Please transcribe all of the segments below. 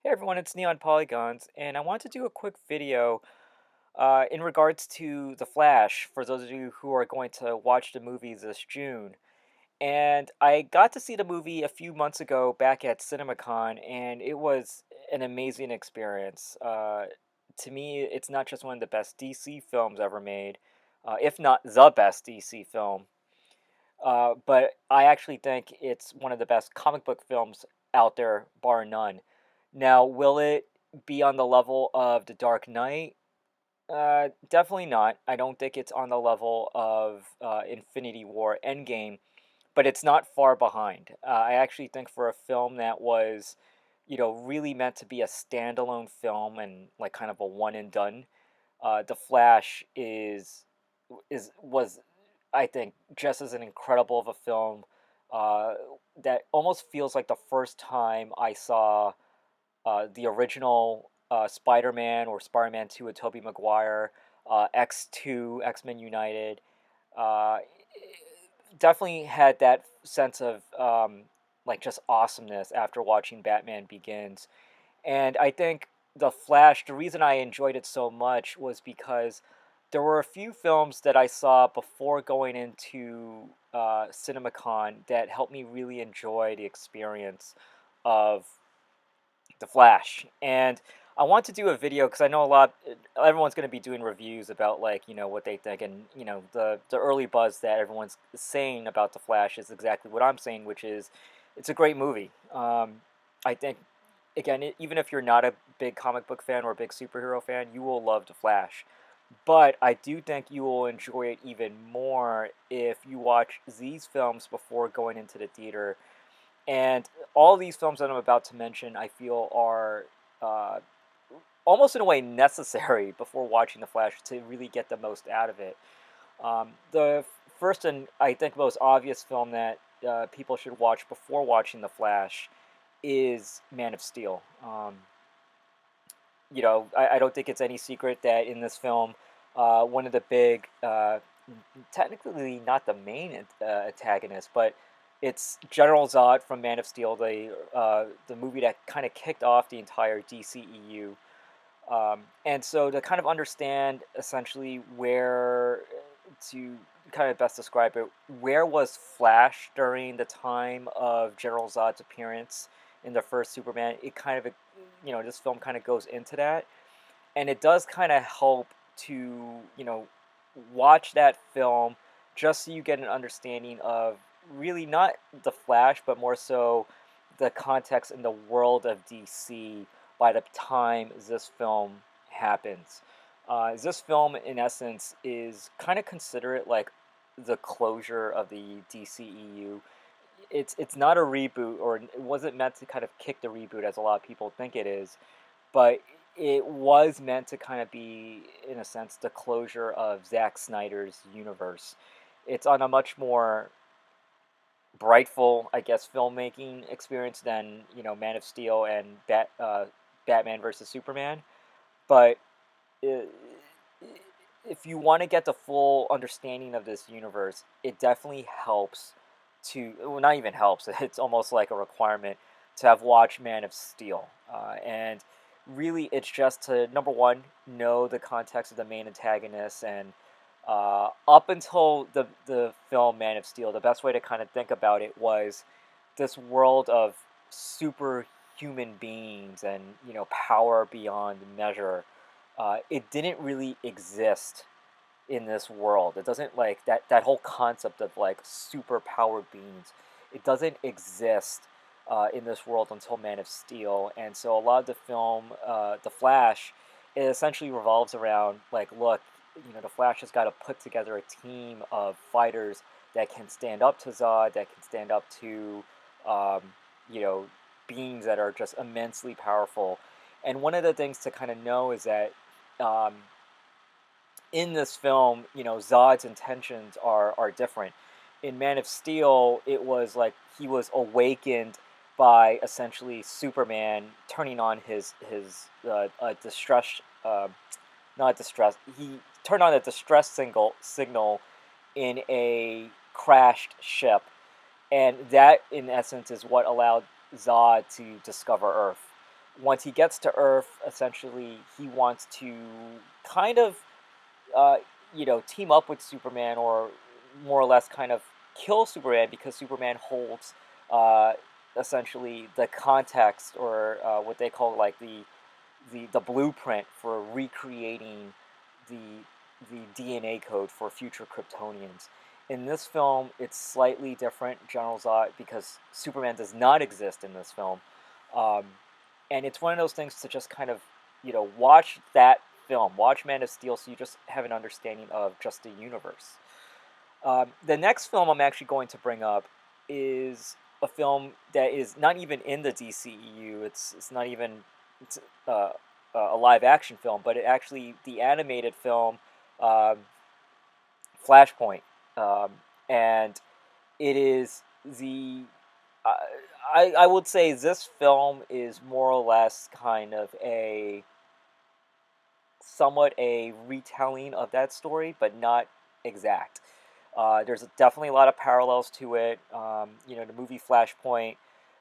Hey everyone, it's Neon Polygons, and I want to do a quick video in regards to The Flash for those of you who are going to watch the movie this June. And I got to see the movie a few months ago back at CinemaCon, and it was an amazing experience. To me, it's not just one of the best DC films ever made, if not the best DC film, but I actually think it's one of the best comic book films out there, bar none. Now, will it be on the level of The Dark Knight? Definitely not. I don't think it's on the level of Infinity War Endgame, but it's not far behind. I actually think for a film that was, really meant to be a standalone film and like kind of a one and done, The Flash was I think just as an incredible of a film uh, that almost feels like the first time I saw the original Spider-Man or Spider-Man 2 with Tobey Maguire, X2, X-Men United. Uh, Definitely had that sense of like just awesomeness after watching Batman Begins. And I think The Flash, the reason I enjoyed it so much was because there were a few films that I saw before going into CinemaCon that helped me really enjoy the experience of The Flash. And I want to do a video because I know everyone's going to be doing reviews about like what they think, and the early buzz that everyone's saying about The Flash is exactly what I'm saying, which is it's a great movie. I think again, even if you're not a big comic book fan or a big superhero fan, you will love The Flash. But I do think you will enjoy it even more if you watch these films before going into the theater. And all these films that I'm about to mention, I feel are uh, almost in a way necessary before watching The Flash to really get the most out of it. The first and I think most obvious film that people should watch before watching The Flash is Man of Steel. I don't think it's any secret that in this film, one of the big, technically not the main antagonist, but it's General Zod from Man of Steel, the movie that kind of kicked off the entire DCEU. And so to kind of understand essentially where to kind of best describe it, where was Flash during the time of General Zod's appearance in the first Superman? It kind of, this film kind of goes into that, and it does kind of help to, watch that film just so you get an understanding of really not the Flash, but more so the context in the world of DC by the time this film happens. This film, in essence, is kind of considered like the closure of the DCEU. It's not a reboot, or it wasn't meant to kind of kick the reboot as a lot of people think it is, but it was meant to kind of be, in a sense, the closure of Zack Snyder's universe. It's on a much more brightful, I guess, filmmaking experience than Man of Steel and Batman versus Superman. But uh, if you want to get the full understanding of this universe, it definitely helps to, well, not even helps, it's almost like a requirement to have watched Man of Steel. And really, it's just to, number one, know the context of the main antagonist. And up until the film Man of Steel, the best way to kind of think about it was this world of superhuman beings and power beyond measure. It didn't really exist in this world. It doesn't like that whole concept of like super powered beings. It doesn't exist in this world until Man of Steel, and so a lot of the film, The Flash, it essentially revolves around like, look, the Flash has got to put together a team of fighters that can stand up to Zod, that can stand up to, um, you know, beings that are just immensely powerful. And one of the things to kind of know is that um, in this film, Zod's intentions are different. In Man of Steel, it was like he was awakened by essentially Superman turning on his distress, not distress. He turned on a distress signal in a crashed ship, and that in essence is what allowed Zod to discover Earth. once he gets to Earth, essentially he wants to kind of uh, team up with Superman, or more or less kind of kill Superman, because Superman holds uh, essentially the context, or what they call like the blueprint for recreating the the DNA code for future Kryptonians. In this film, it's slightly different, General Zod, because Superman does not exist in this film, um, and it's one of those things to just kind of watch that film, watch Man of Steel, so you just have an understanding of just the universe. The next film I'm actually going to bring up is a film that is not even in the DCEU. It's not even it's uh, a live action film, but it actually the animated film um, Flashpoint, um, and it is the uh, I would say this film is more or less kind of a somewhat a retelling of that story, but not exact. There's definitely a lot of parallels to it. The movie Flashpoint,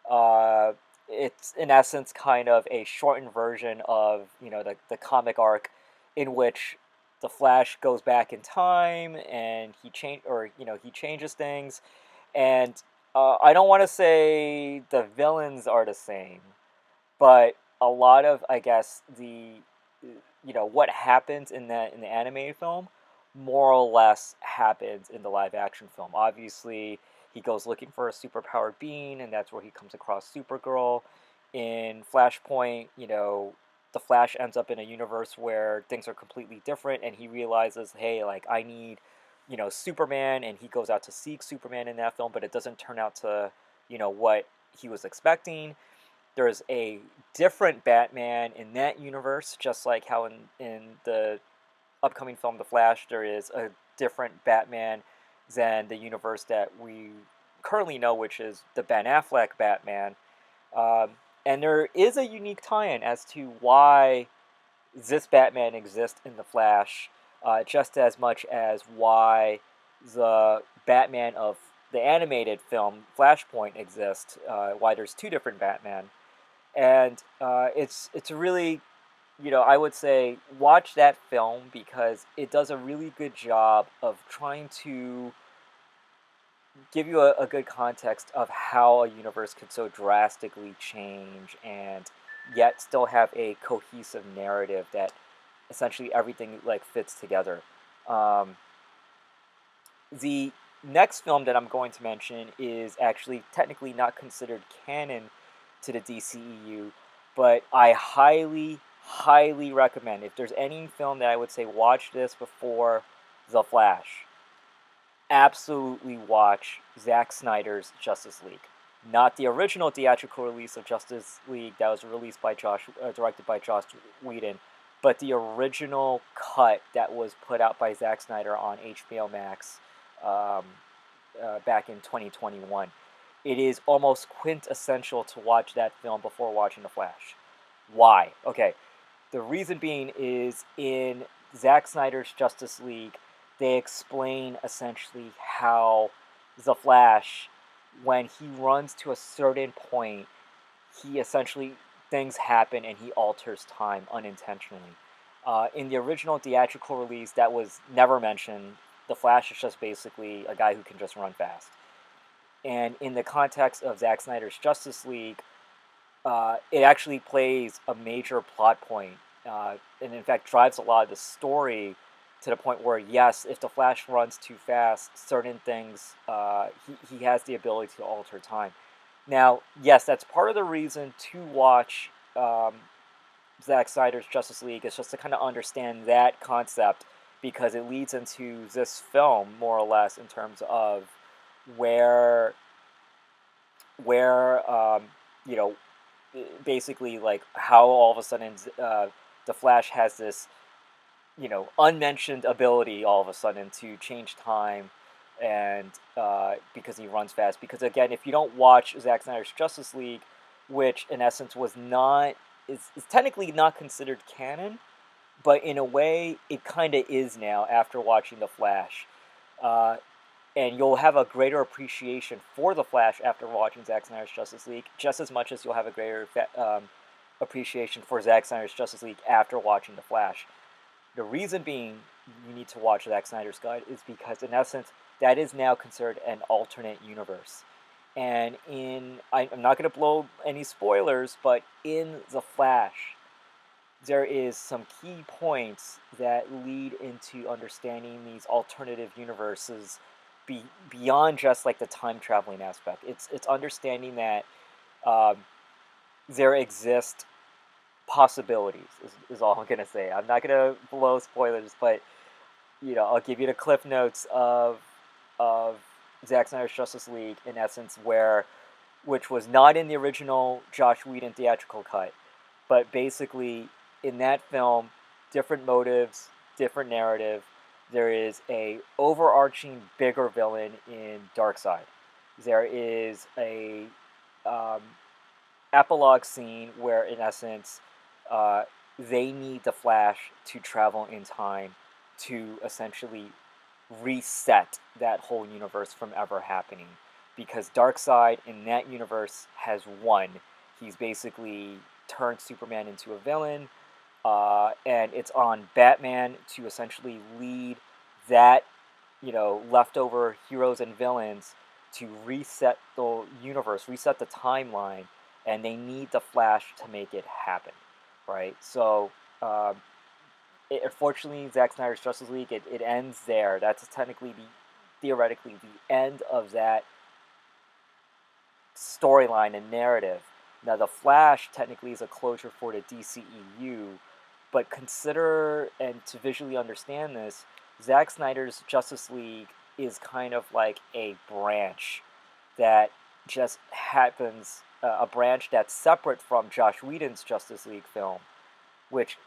uh, it's in essence kind of a shortened version of the comic arc, in which the Flash goes back in time and he changes things, and I don't want to say the villains are the same, but a lot of, I guess, the what happens in the animated film more or less happens in the live action film. Obviously, he goes looking for a superpowered being, and that's where he comes across Supergirl. In Flashpoint, the Flash ends up in a universe where things are completely different, and he realizes, hey, like I need Superman, and he goes out to seek Superman in that film, but it doesn't turn out to what he was expecting. There's a different Batman in that universe, just like how in the upcoming film The Flash, there is a different Batman than the universe that we currently know, which is the Ben Affleck Batman. Um, and there is a unique tie-in as to why this Batman exists in The Flash, just as much as why the Batman of the animated film Flashpoint exists, why there's two different Batman. And it's a really, I would say watch that film, because it does a really good job of trying to give you a good context of how a universe could so drastically change, and yet still have a cohesive narrative that essentially everything like fits together. Um, the next film that I'm going to mention is actually technically not considered canon to the DCEU, but I highly, highly recommend, if there's any film that I would say watch this before The Flash, absolutely watch Zack Snyder's Justice League. Not the original theatrical release of Justice League that was released by directed by Joss Whedon, but the original cut that was put out by Zack Snyder on HBO Max um, back in 2021. It is almost quintessential to watch that film before watching The Flash. Why? Okay, the reason being is in Zack Snyder's Justice League, they explain essentially how the Flash, when he runs to a certain point, he essentially things happen and he alters time unintentionally. In the original theatrical release, that was never mentioned. The Flash is just basically a guy who can just run fast. And in the context of Zack Snyder's Justice League, it actually plays a major plot point, and in fact drives a lot of the story to the point where, yes, if the Flash runs too fast, certain things he has the ability to alter time. Now, yes, that's part of the reason to watch Zack Snyder's Justice League, is just to kind of understand that concept, because it leads into this film more or less in terms of where where you know basically like how all of a sudden the Flash has this unmentioned ability all of a sudden to change time, and because he runs fast. Because again, if you don't watch Zack Snyder's Justice League, which in essence was not is technically not considered canon, but in a way it kind of is now after watching The Flash. Uh, and you'll have a greater appreciation for the Flash after watching Zack Snyder's Justice League, just as much as you'll have a greater appreciation for Zack Snyder's Justice League after watching The Flash. The reason being you need to watch Zack Snyder's Cut is because, in essence, that is now considered an alternate universe. And I'm not going to blow any spoilers, but in The Flash, there is some key points that lead into understanding these alternative universes beyond just like the time traveling aspect. It's understanding that um, there exist possibilities is all I'm gonna say. I'm not gonna blow spoilers, but I'll give you the cliff notes of Zack Snyder's Justice League in essence, which was not in the original Josh Whedon theatrical cut, but basically in that film, different motives, different narrative. There is a overarching bigger villain in Darkseid. There is a um, epilogue scene where, in essence, uh, they need the Flash to travel in time to essentially reset that whole universe from ever happening. Because Darkseid in that universe has won. He's basically turned Superman into a villain, and it's on Batman to essentially lead that, leftover heroes and villains to reset the universe, reset the timeline, and they need the Flash to make it happen, right? So, um, unfortunately, Zack Snyder's Justice League it ends there. That's technically theoretically the end of that storyline and narrative. Now, the Flash technically is a closure for the DCEU, but consider and to visually understand this, Zack Snyder's Justice League is kind of like a branch that just happens, a branch that's separate from Josh Whedon's Justice League film, which,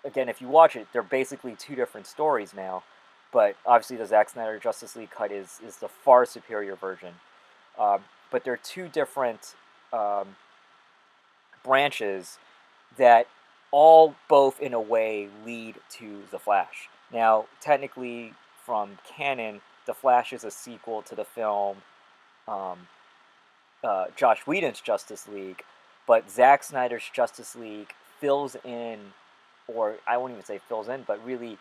again, if you watch it, they're basically two different stories now. But obviously, the Zack Snyder Justice League cut is the far superior version. Um, but they're two different um, branches that all both in a way lead to The Flash. Now, technically, from canon, The Flash is a sequel to the film um, Josh Whedon's Justice League, but Zack Snyder's Justice League fills in, or I won't even say fills in, but really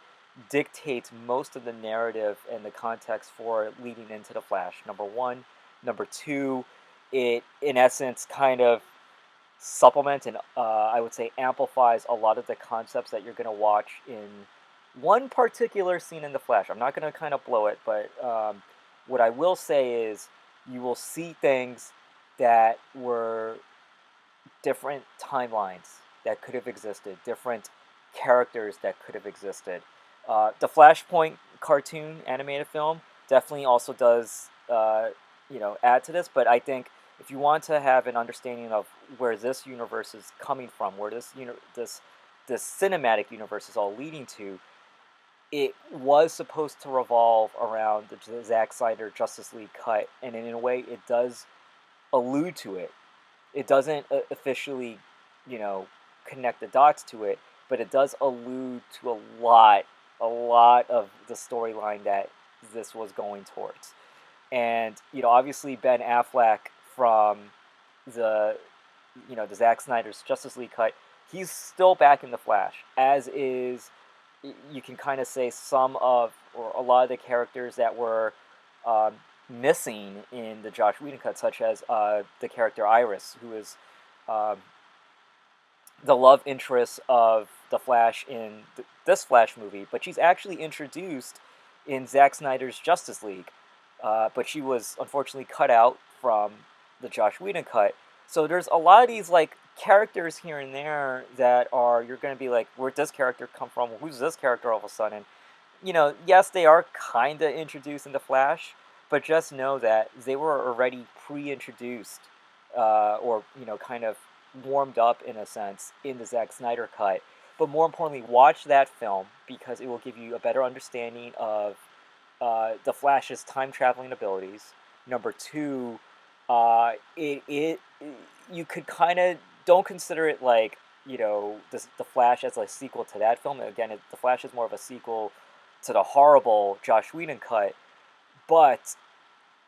dictates most of the narrative and the context for leading into The Flash. Number one. Number two, it in essence kind of supplements and I would say amplifies a lot of the concepts that you're going to watch in one particular scene in The Flash. I'm not going to kind of blow it, but what I will say is you will see things that were different timelines that could have existed, different characters that could have existed. The Flashpoint cartoon animated film definitely also does, add to this, but I think if you want to have an understanding of where this universe is coming from, where this cinematic universe is all leading to, it was supposed to revolve around the Zack Snyder Justice League cut, and in a way, it does allude to it. It doesn't officially, you know, connect the dots to it, but it does allude to a lot of the storyline that this was going towards. And obviously Ben Affleck from the the Zack Snyder's Justice League cut, he's still back in the Flash, as is you can kind of say some of or a lot of the characters that were um, missing in the Josh Whedon cut, such as the character Iris, who is um, the love interest of the Flash in this Flash movie, but she's actually introduced in Zack Snyder's Justice League, but she was unfortunately cut out from the Josh Whedon cut. So there's a lot of these like characters here and there that are you're going to be like, where'd this character come from? Who's this character all of a sudden? Yes, they are kind of introduced in the Flash, but just know that they were already pre-introduced, or kind of warmed up in a sense in the Zack Snyder cut. But more importantly, watch that film because it will give you a better understanding of the Flash's time traveling abilities. Number two, it you could kind of don't consider it like the Flash as a sequel to that film. Again, the Flash is more of a sequel to the horrible Josh Whedon cut, but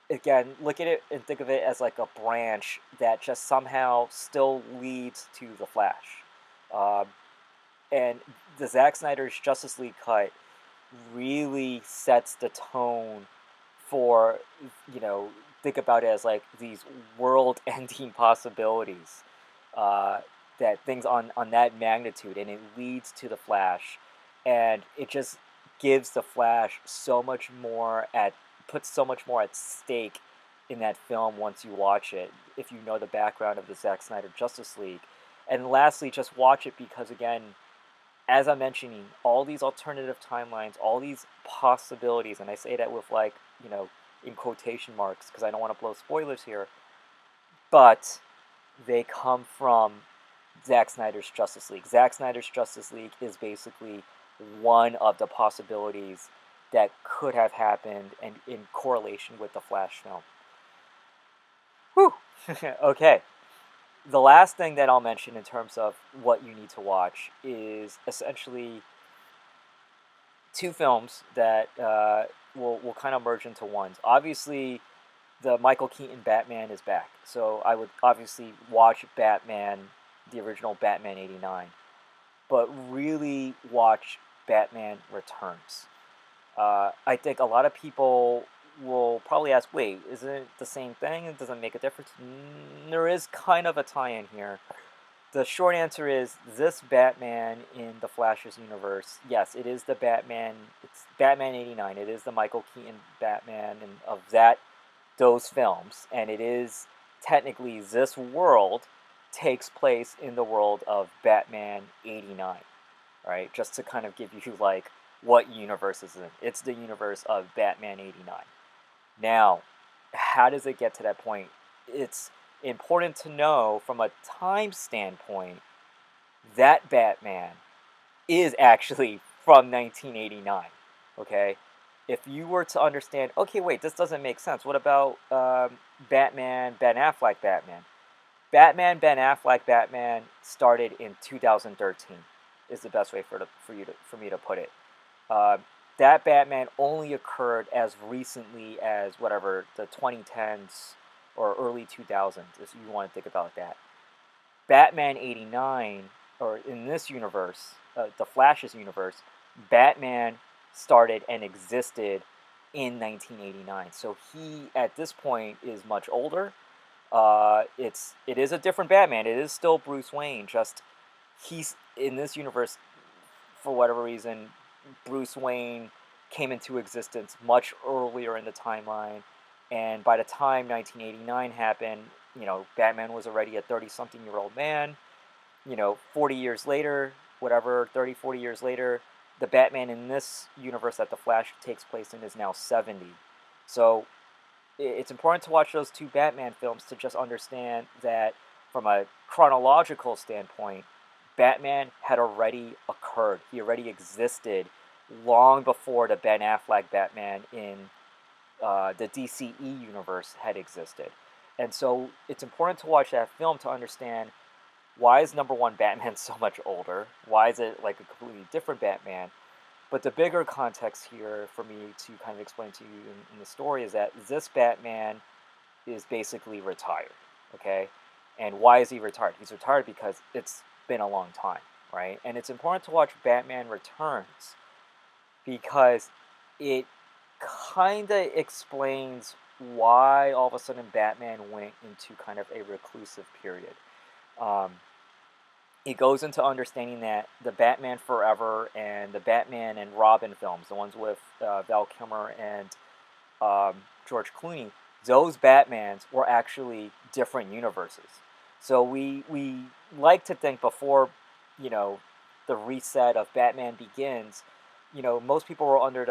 again, look at it and think of it as like a branch that just somehow still leads to the Flash. Um, and the Zack Snyder's Justice League cut really sets the tone for, you know, think about it as like these world-ending possibilities, uh, that things on that magnitude, and it leads to the Flash, and it just gives the Flash so much more at puts so much more at stake in that film once you watch it, if you know the background of the Zack Snyder Justice League. And lastly, just watch it because again, as I'm mentioning, all these alternative timelines, all these possibilities, and I say that with like, you know, in quotation marks because I don't want to blow spoilers here, but they come from Zack Snyder's Justice League. Zack Snyder's Justice League is basically one of the possibilities that could have happened and in correlation with the Flash film. Whew! Okay. The last thing that I'll mention in terms of what you need to watch is essentially two films that will kind of merge into ones. Obviously, the Michael Keaton Batman is back, so I would obviously watch Batman, the original Batman '89, but really watch Batman Returns. I think a lot of people will probably ask, "Wait, isn't it the same thing? It doesn't make a difference." There is kind of a tie-in here. The short answer is this Batman in the Flash's universe. Yes, it is the Batman. It's Batman '89. It is the Michael Keaton Batman and of that those films, and it is technically this world takes place in the world of Batman '89, right? Just to kind of give you like what universe is in. It's the universe of Batman '89. Now, how does it get to that point? It's important to know from a time standpoint that Batman is actually from 1989. Okay? If you were to understand, okay, wait, this doesn't make sense. What about Batman, Ben Affleck Batman? Batman, Ben Affleck Batman started in 2013. Is the best way for me to put it. Uh, that Batman only occurred as recently as whatever the 2010s or early 2000s, if you want to think about that. Batman '89, or in this universe, the Flash's universe, Batman started and existed in 1989. So he, at this point, is much older. It is a different Batman. It is still Bruce Wayne. Just he's in this universe for whatever reason. Bruce Wayne came into existence much earlier in the timeline, and by the time 1989 happened, you know, Batman was already a 30-something-year-old man. You know, 40 years later, whatever, 30, 40 years later, the Batman in this universe that The Flash takes place in is now 70. So it's important to watch those two Batman films to just understand that from a chronological standpoint, Batman had already occurred. He already existed long before the Ben Affleck Batman in the DCE universe had existed. And so it's important to watch that film to understand why is number one Batman so much older? Why is it like a completely different Batman? But the bigger context here for me to kind of explain to you in the story is that this Batman is basically retired, okay? And why is he retired? He's retired because it's been a long time, right? And it's important to watch Batman Returns because it kind of explains why all of a sudden Batman went into kind of a reclusive period. Um, it goes into understanding that the Batman Forever and the Batman and Robin films, the ones with Val Kilmer and George Clooney, those Batmans were actually different universes. So we like to think before, you know, the reset of Batman Begins, you know, most people were under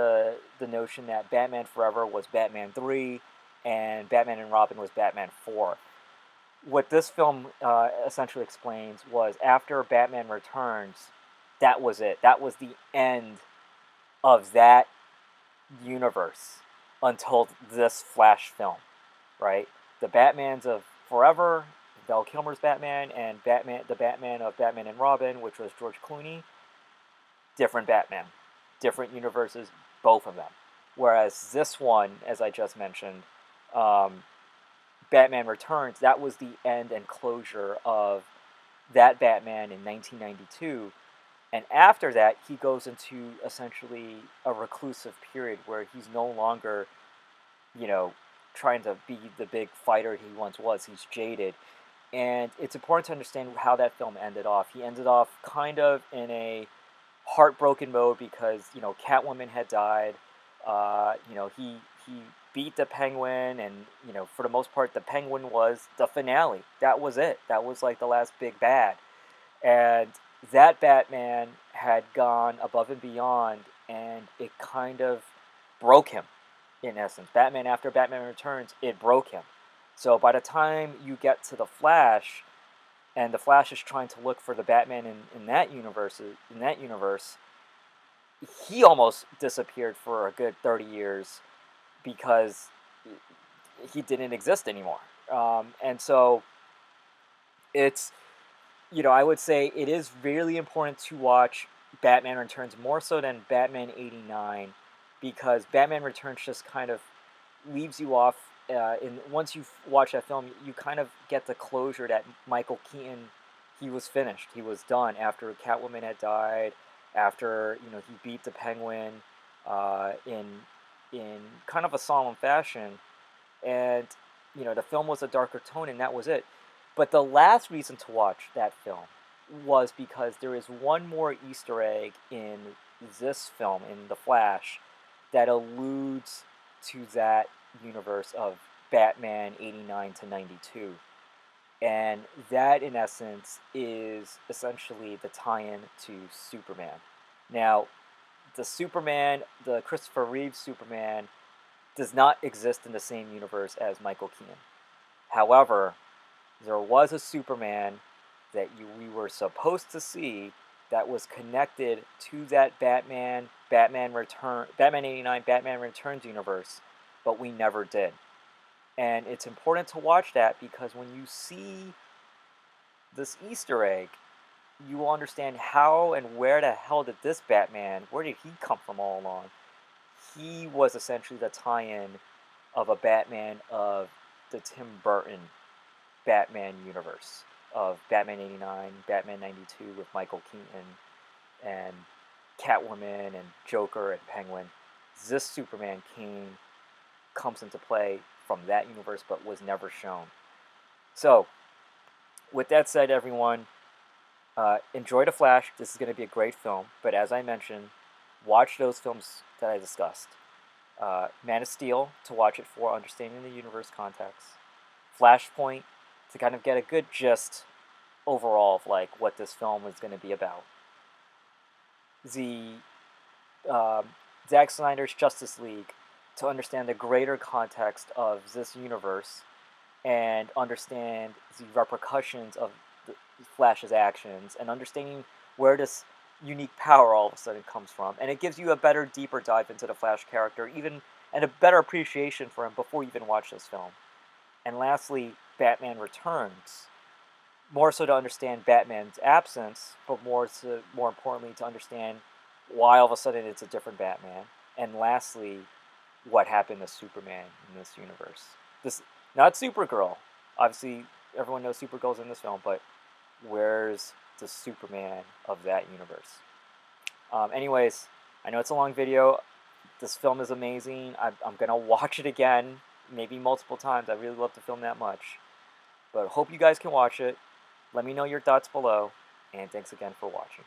the notion that Batman Forever was Batman 3 and Batman and Robin was Batman 4. What this film essentially explains was after Batman Returns, that was it. That was the end of that universe until this Flash film, right? The Batmans of Forever, Val Kilmer's Batman, and the Batman of Batman and Robin, which was George Clooney, different Batman, different universes, both of them. Whereas this one, as I just mentioned, um, Batman Returns, that was the end and closure of that Batman in 1992. And after that, he goes into essentially a reclusive period where he's no longer, you know, trying to be the big fighter he once was. He's jaded. And it's important to understand how that film ended off. He ended off kind of in a heartbroken mode because, Catwoman had died. He beat the Penguin, and, for the most part, the Penguin was the finale. That was it. That was like the last big bad. And that Batman had gone above and beyond, and it kind of broke him, in essence. Batman, after Batman Returns, it broke him. So by the time you get to the Flash, and the Flash is trying to look for the Batman in that universe, he almost disappeared for a good 30 years because he didn't exist anymore. And so it's, I would say it is really important to watch Batman Returns more so than Batman 89, because Batman Returns just kind of leaves you off. Once you watch that film, you kind of get the closure that Michael Keaton, he was finished. He was done after Catwoman had died, after he beat the Penguin in kind of a solemn fashion, and the film was a darker tone, and that was it. But the last reason to watch that film was because there is one more Easter egg in this film, in The Flash, that alludes to that universe of Batman 89 to 92. And that, in essence, is essentially the tie-in to Superman. Now, the Christopher Reeve Superman, does not exist in the same universe as Michael Keaton. However, there was a Superman that we were supposed to see that was connected to that Batman 89, Batman Returns universe, but we never did. And it's important to watch that because when you see this Easter egg, you will understand how and where the hell did this Batman, where did he come from all along? He was essentially the tie-in of a Batman of the Tim Burton Batman universe of Batman 89, Batman 92 with Michael Keaton and Catwoman and Joker and Penguin. This Superman comes into play from that universe but was never shown. So, with that said, everyone, enjoy The Flash. This is going to be a great film, but as I mentioned, watch those films that I discussed. Man of Steel, to watch it for understanding the universe context. Flashpoint, to kind of get a good gist overall of like what this film is going to be about. The Zack Snyder's Justice League, to understand the greater context of this universe and understand the repercussions of the Flash's actions and understanding where this unique power all of a sudden comes from. And it gives you a better, deeper dive into the Flash character, even, and a better appreciation for him before you even watch this film. And lastly, Batman Returns, more so to understand Batman's absence, but more importantly to understand why all of a sudden it's a different Batman. And lastly, what happened to Superman in this universe. This, not Supergirl. Obviously, everyone knows Supergirl's in this film, but where's the Superman of that universe? Anyways, I know it's a long video. This film is amazing. I'm going to watch it again, maybe multiple times. I really love the film that much. But hope you guys can watch it. Let me know your thoughts below, and thanks again for watching.